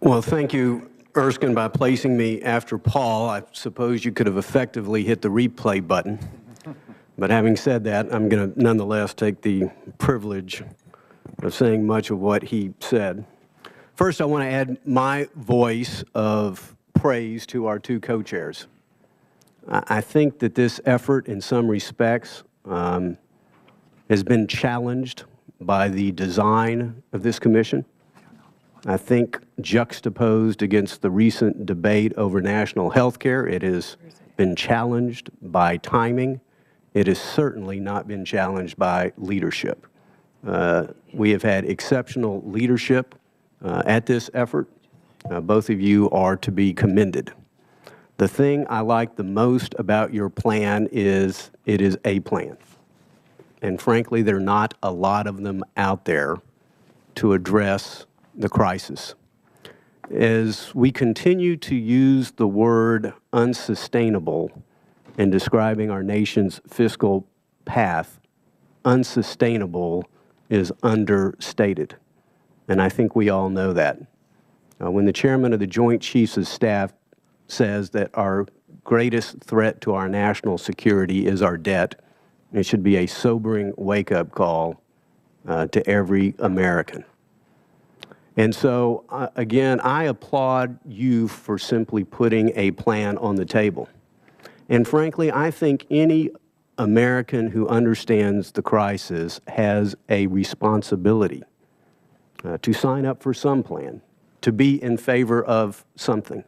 Well, thank you, Erskine, by placing me after Paul. I suppose you could have effectively hit the replay button. But having said that, I'm going to nonetheless take the privilege of saying much of what he said. First, I want to add my voice of praise to our two co-chairs. I think that this effort, in some respects, has been challenged by the design of this commission. I think juxtaposed against the recent debate over national health care, it has been challenged by timing. It has certainly not been challenged by leadership. We have had exceptional leadership at this effort. Both of you are to be commended. The thing I like the most about your plan is it is a plan. And frankly, there are not a lot of them out there to address the crisis. As we continue to use the word unsustainable in describing our nation's fiscal path, unsustainable is understated. And I think we all know that. When the chairman of the Joint Chiefs of Staff says that our greatest threat to our national security is our debt, it should be a sobering wake-up call to every American. And so, again, I applaud you for simply putting a plan on the table. And frankly, I think any American who understands the crisis has a responsibility to sign up for some plan, to be in favor of something.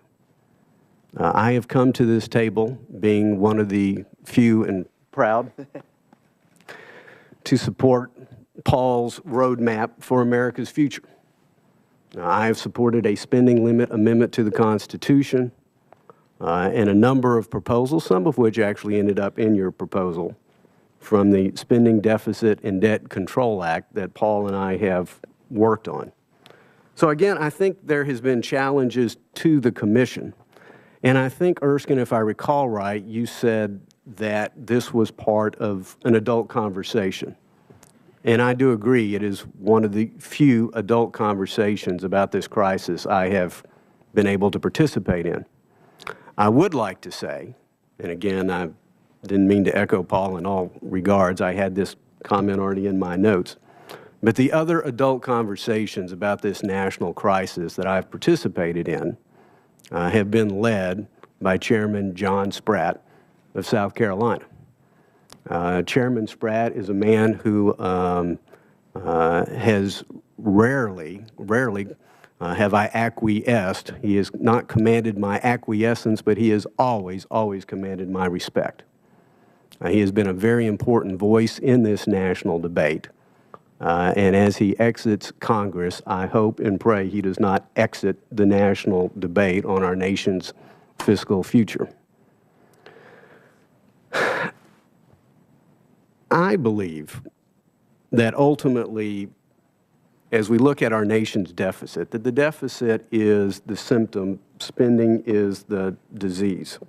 I have come to this table, being one of the few and proud, to support Paul's roadmap for America's future. I have supported a spending limit amendment to the Constitution and a number of proposals, some of which actually ended up in your proposal, from the Spending Deficit and Debt Control Act that Paul and I have worked on. So again, I think there has been challenges to the Commission. And I think, Erskine, if I recall right, you said that this was part of an adult conversation. And I do agree, it is one of the few adult conversations about this crisis I have been able to participate in. I would like to say, and again, I didn't mean to echo Paul in all regards, I had this comment already in my notes, but the other adult conversations about this national crisis that I've participated in have been led by Chairman John Spratt of South Carolina. Chairman Spratt is a man who has rarely have I acquiesced. He has not commanded my acquiescence, but he has always commanded my respect. He has been a very important voice in this national debate. And as he exits Congress, I hope and pray he does not exit the national debate on our nation's fiscal future. I believe that ultimately, as we look at our nation's deficit, that the deficit is the symptom, spending is the disease.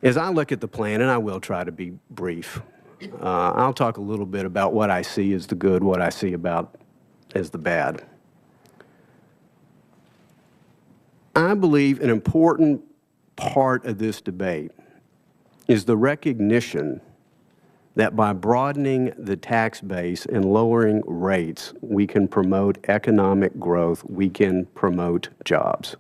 As I look at the plan, and I will try to be brief, I'll talk a little bit about what I see as the good, what I see about as the bad. I believe an important part of this debate is the recognition that by broadening the tax base and lowering rates, we can promote economic growth, we can promote jobs.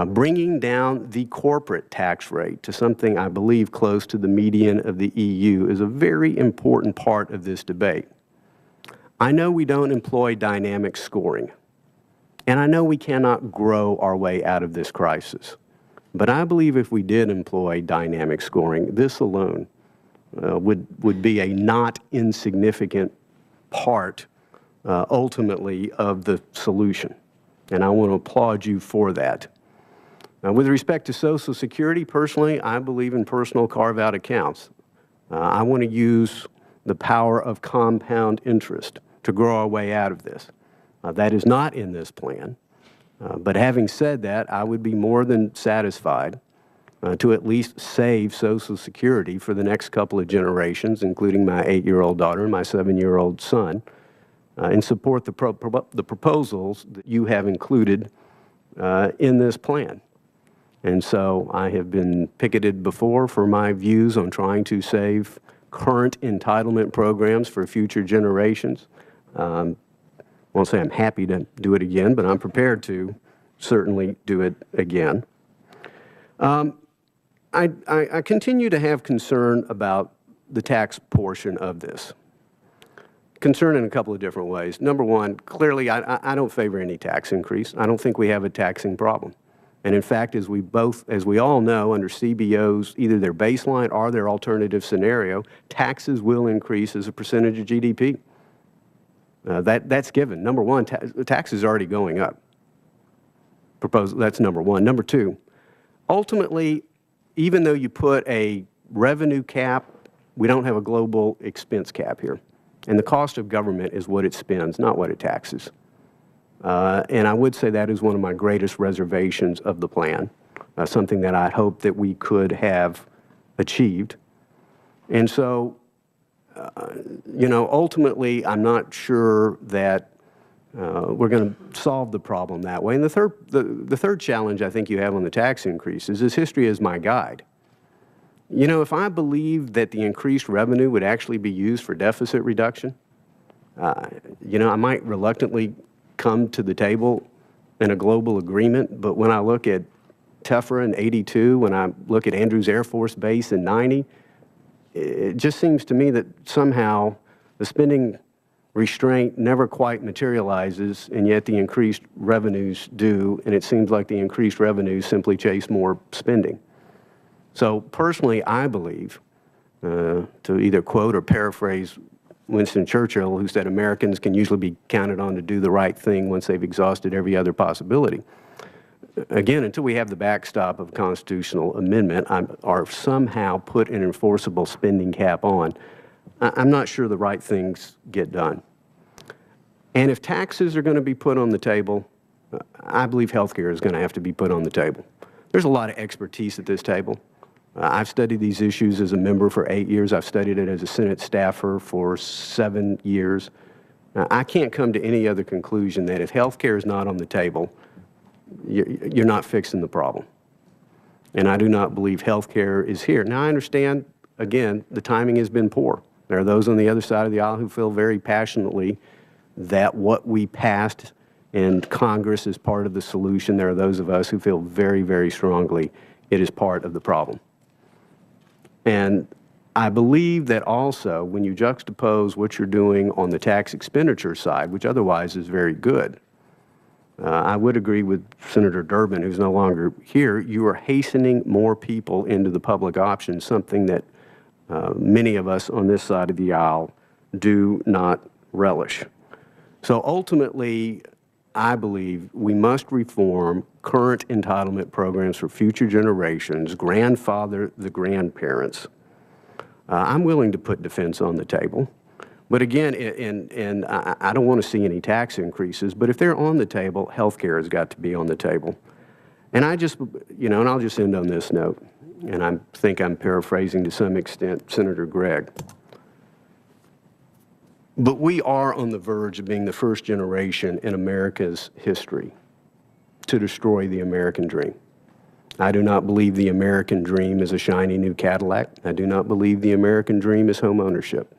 Bringing down the corporate tax rate to something I believe close to the median of the EU is a very important part of this debate. I know we don't employ dynamic scoring, and I know we cannot grow our way out of this crisis. But I believe if we did employ dynamic scoring, this alone would be a not insignificant part, ultimately, of the solution. And I want to applaud you for that. Now, with respect to Social Security, personally, I believe in personal carve-out accounts. I want to use the power of compound interest to grow our way out of this. That is not in this plan. But having said that, I would be more than satisfied to at least save Social Security for the next couple of generations, including my 8-year-old daughter and my 7-year-old son, and support the proposals that you have included in this plan. And so I have been picketed before for my views on trying to save current entitlement programs for future generations. I won't say I'm happy to do it again, but I'm prepared to certainly do it again. I continue to have concern about the tax portion of this. Concern in a couple of different ways. Number one, clearly I don't favor any tax increase. I don't think we have a taxing problem. And in fact, as we all know, under CBO's, either their baseline or their alternative scenario, taxes will increase as a percentage of GDP. That's given. Number one, taxes are already going up. That's number one. Number two, ultimately, even though you put a revenue cap, we don't have a global expense cap here. And the cost of government is what it spends, not what it taxes. And I would say that is one of my greatest reservations of the plan, something that I hope that we could have achieved. And so, ultimately, I'm not sure that we're going to solve the problem that way. And the third challenge I think you have on the tax increases is history is my guide. If I believed that the increased revenue would actually be used for deficit reduction, I might reluctantly come to the table in a global agreement, but when I look at Tefra in '82, when I look at Andrews Air Force Base in '90, it just seems to me that somehow the spending restraint never quite materializes, and yet the increased revenues do, and it seems like the increased revenues simply chase more spending. So personally, I believe, to either quote or paraphrase Winston Churchill, who said Americans can usually be counted on to do the right thing once they've exhausted every other possibility. Again, until we have the backstop of a constitutional amendment or somehow put an enforceable spending cap on, I'm not sure the right things get done. And if taxes are going to be put on the table, I believe health care is going to have to be put on the table. There's a lot of expertise at this table. I've studied these issues as a member for 8 years. I've studied it as a Senate staffer for 7 years. I can't come to any other conclusion that if health care is not on the table, you're not fixing the problem. And I do not believe health care is here. Now, I understand, again, the timing has been poor. There are those on the other side of the aisle who feel very passionately that what we passed in Congress is part of the solution. There are those of us who feel very, very strongly it is part of the problem. And I believe that also when you juxtapose what you're doing on the tax expenditure side, which otherwise is very good, I would agree with Senator Durbin, who's no longer here, you are hastening more people into the public option, something that many of us on this side of the aisle do not relish. So ultimately, I believe we must reform current entitlement programs for future generations, grandfather the grandparents. I'm willing to put defense on the table. But again, and I don't want to see any tax increases, but if they're on the table, health care has got to be on the table. And I just, and I'll just end on this note, and I think I'm paraphrasing to some extent Senator Gregg. But we are on the verge of being the first generation in America's history to destroy the American dream. I do not believe the American dream is a shiny new Cadillac. I do not believe the American dream is home ownership.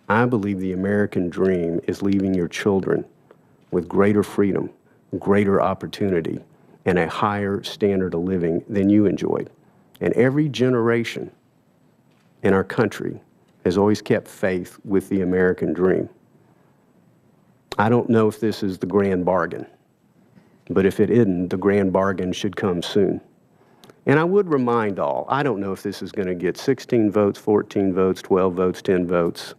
I believe the American dream is leaving your children with greater freedom, greater opportunity, and a higher standard of living than you enjoyed. And every generation in our country has always kept faith with the American dream. I don't know if this is the grand bargain, but if it isn't, the grand bargain should come soon. And I would remind all, I don't know if this is going to get 16 votes, 14 votes, 12 votes, 10 votes,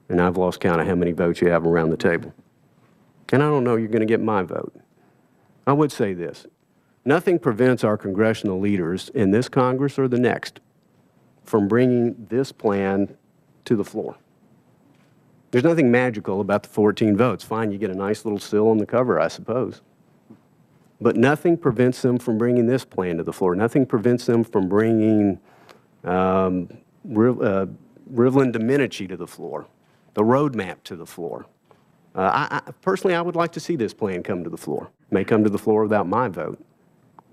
and I've lost count of how many votes you have around the table. And I don't know you're going to get my vote. I would say this, nothing prevents our congressional leaders in this Congress or the next from bringing this plan to the floor. There's nothing magical about the 14 votes. Fine, you get a nice little seal on the cover, I suppose. But nothing prevents them from bringing this plan to the floor. Nothing prevents them from bringing Rivlin Domenici to the floor, the roadmap to the floor, Personally, I would like to see this plan come to the floor. It may come to the floor without my vote,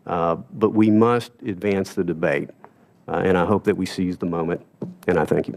but we must advance the debate, and I hope that we seize the moment, and I thank you.